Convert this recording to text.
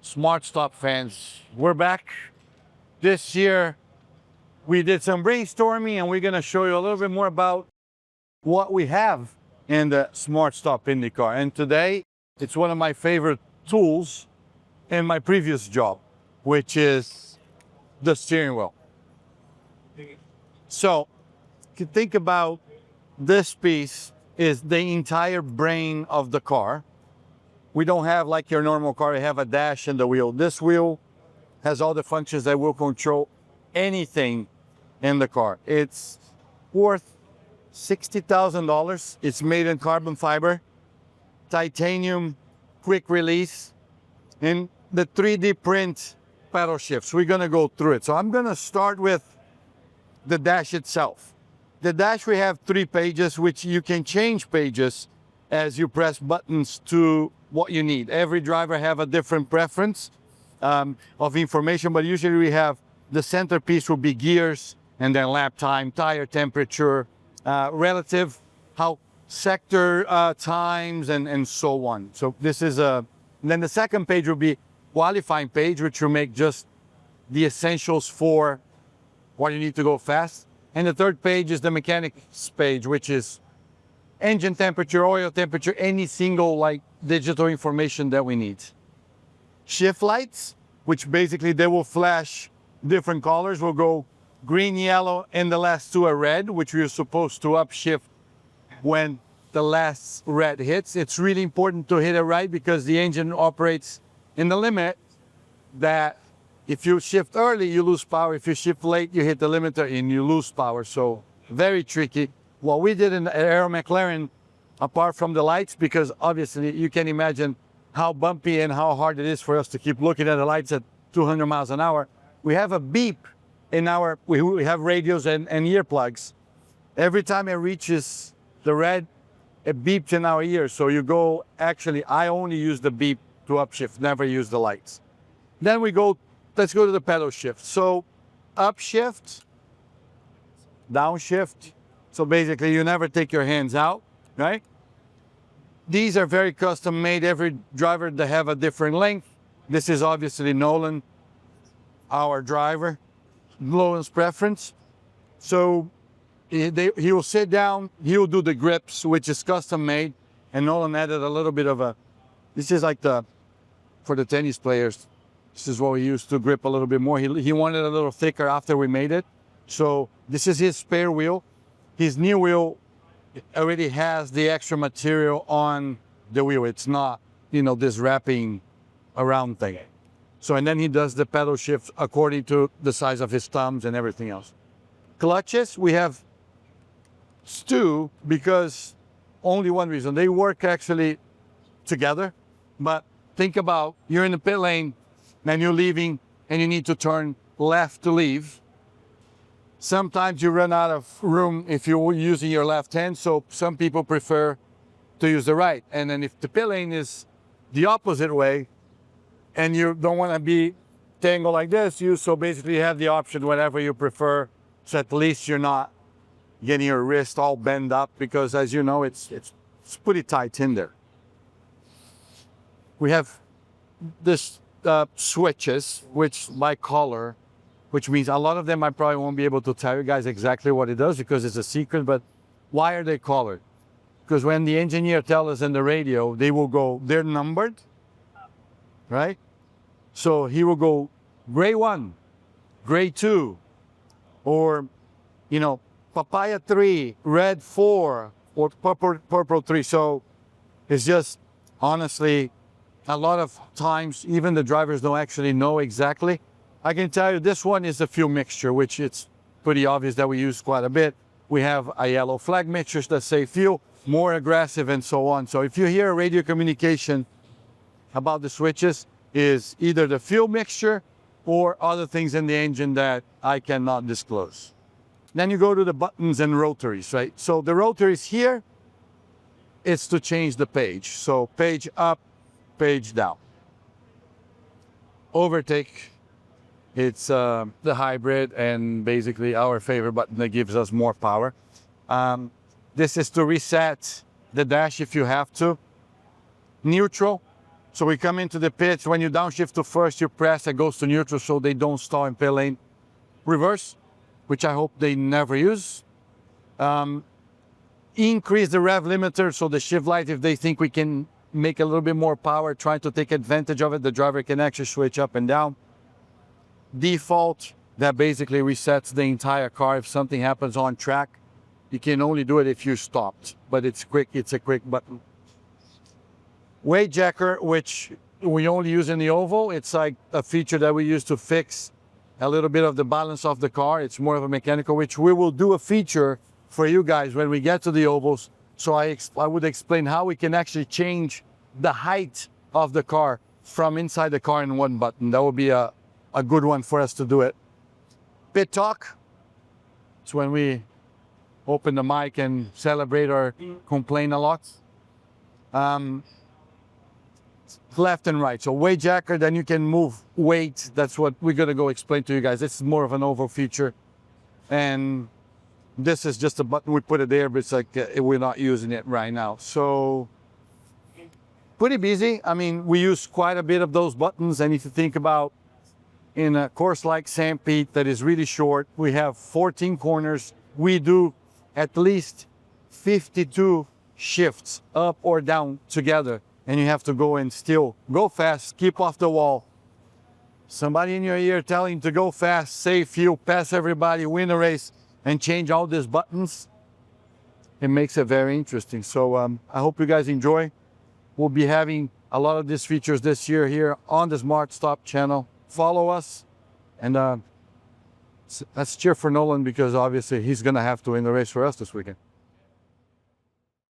Smart Stop fans, we're back. This year, we did some brainstorming and we're gonna show you a little bit more about what we have in the Smart Stop IndyCar. And today, it's one of my favorite tools in my previous job, which is the steering wheel. So, if you think about this piece is the entire brain of the car. We don't have like your normal car, we have a dash and the wheel. This wheel has all the functions that will control anything in the car. It's worth $60,000. It's made in carbon fiber, titanium, quick release, and the 3D print pedal shifts. We're gonna go through it. So I'm gonna start with the dash itself. The dash, we have 3 pages, which you can change pages as you press buttons to what you need. Every driver have a different preference of information, but usually we have the centerpiece will be gears, and then lap time, tire temperature, relative, how sector times, and so on. So this is then the second page will be qualifying page, which will make just the essentials for what you need to go fast. And the third page is the mechanics page, which is engine temperature, oil temperature, any single like digital information that we need. Shift lights, which basically they will flash different colors, will go green, yellow, and the last 2 are red, which we're supposed to upshift when the last red hits. It's really important to hit it right because the engine operates in the limit that if you shift early, you lose power. If you shift late, you hit the limiter and you lose power. So very tricky. What we did in the Aero McLaren, apart from the lights, because obviously you can imagine how bumpy and how hard it is for us to keep looking at the lights at 200 miles an hour. We have a beep in our, we have radios and earplugs. Every time it reaches the red, it beeps in our ears. So you go, actually, I only use the beep to upshift, never use the lights. Then we go, let's go to the pedal shift. So upshift, downshift. So basically you never take your hands out, right? These are very custom made. Every driver, they have a different length. This is obviously Nolan, our driver, Nolan's preference. So he will sit down, he will do the grips, which is custom made. And Nolan added a little bit of a, this is like for the tennis players, this is what we used to grip a little bit more. He wanted a little thicker after we made it. So this is his spare wheel. His new wheel already has the extra material on the wheel. It's not, you know, this wrapping around thing. So, and then he does the pedal shift according to the size of his thumbs and everything else. Clutches, we have 2 because only one reason. They work actually together, but think about you're in the pit lane and you're leaving and you need to turn left to leave. Sometimes you run out of room if you're using your left hand, so some people prefer to use the right. And then if the pit lane is the opposite way and you don't want to be tangled like this, so basically you have the option whatever you prefer, so at least you're not getting your wrist all bent up, because as you know, it's pretty tight in there. We have this switches, which by color, which means a lot of them I probably won't be able to tell you guys exactly what it does because it's a secret, but why are they colored? Because when the engineer tells us in the radio, they will go, they're numbered, right? So he will go gray 1, gray 2, or, you know, papaya 3, red 4, or purple 3. So it's just, honestly, a lot of times, even the drivers don't actually know exactly. I can tell you this one is a fuel mixture, which it's pretty obvious that we use quite a bit. We have a yellow flag mixtures that say fuel, more aggressive, and so on. So if you hear a radio communication about the switches, is either the fuel mixture or other things in the engine that I cannot disclose. Then you go to the buttons and rotaries, right? So the rotaries here, it's to change the page. So page up, page down. Overtake, it's the hybrid and basically our favorite button that gives us more power. This is to reset the dash if you have to. Neutral, So we come into the pits. When you downshift to first, you press, it goes to neutral so they don't stall in pit lane. Reverse, which I hope they never use. Increase the rev limiter, so the shift light, if they think we can make a little bit more power, trying to take advantage of it, the driver can actually switch up and down. Default, that basically resets the entire car if something happens on track. You can only do it if you stopped, but it's quick, it's a quick button. Weight jacker, which we only use in the oval. It's like a feature that we use to fix a little bit of the balance of the car. It's more of a mechanical, which we will do a feature for you guys when we get to the ovals. So I would explain how we can actually change the height of the car from inside the car in one button. That would be a good one for us to do it. Pit talk. It's when we open the mic and celebrate or complain a lot. Left and right. So weight jacker, then you can move weight. That's what we're gonna go explain to you guys. This is more of an oval feature. And this is just a button, we put it there, but it's like we're not using it right now. So pretty busy. I mean, we use quite a bit of those buttons. And if you think about in a course like St. Pete that is really short, we have 14 corners. We do at least 52 shifts up or down together. And you have to go and still go fast, keep off the wall. Somebody in your ear telling you to go fast, save fuel, pass everybody, win a race, and change all these buttons. It makes it very interesting. So I hope you guys enjoy. We'll be having a lot of these features this year here on the Smart Stop channel. Follow us, and let's cheer for Nolan, because obviously he's gonna have to win the race for us this weekend.